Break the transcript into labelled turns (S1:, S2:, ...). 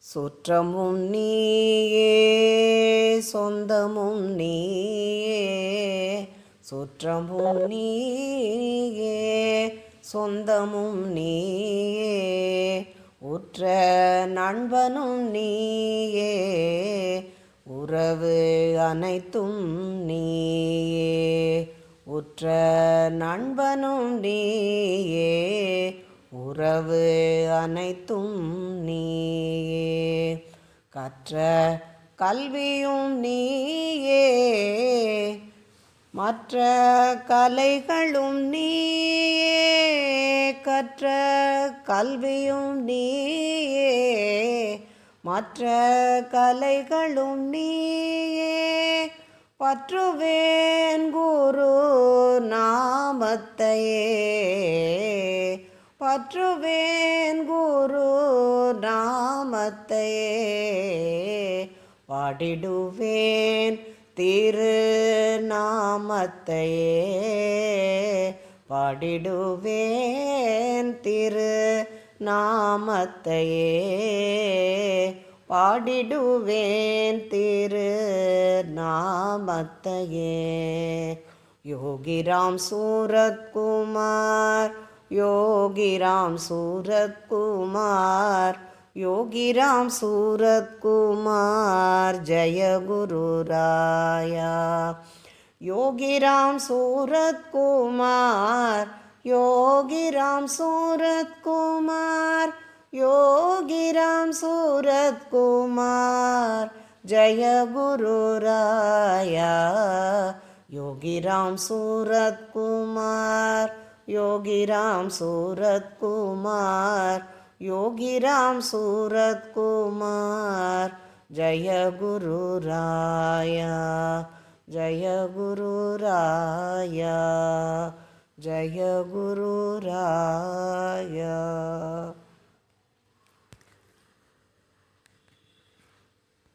S1: சுற்றமும் நீயே சொந்தமும் நீயே, சுற்றமும் நீயே சொந்தமும் நீயே, உற்ற நண்பனும் நீயே, உறவு அனைத்தும் நீயே, உற்ற நண்பனும் நீயே, உறவு அனைத்தும் நீயே, கற்ற கல்வியும் நீயே, மற்ற கலைகளும் நீயே, கற்ற கல்வியும் நீயே, மற்ற கலைகளும் நீயே, பற்றுவேன் குரு நாமத்தையே, பற்றுவேன் குரு நாமத்தையே, பாடிடுவேன் திரு நாமத்தையே, பாடிடுவேன் திரு நாமத்தையே, பாடிடுவேன் திரு நாமத்தையே. யோகிராம் சூரத்குமார், யோகிராம் சூரத்குமார், யோகிராம் சூரத்குமார், ஜய குரு ராயா. யோகிராம் சூரத்குமார், யோகிராம் சூரத்குமார், யோகிராம் சூரத்குமார், ஜய குரு ராயா. யோகிராம் சூரத்குமார், யோகிராம் சூரத்குமார், யோகிராம் சூரத்குமார், ஜய குரு ராயா, ஜய குரு ராயா, ஜய குரு ராயா.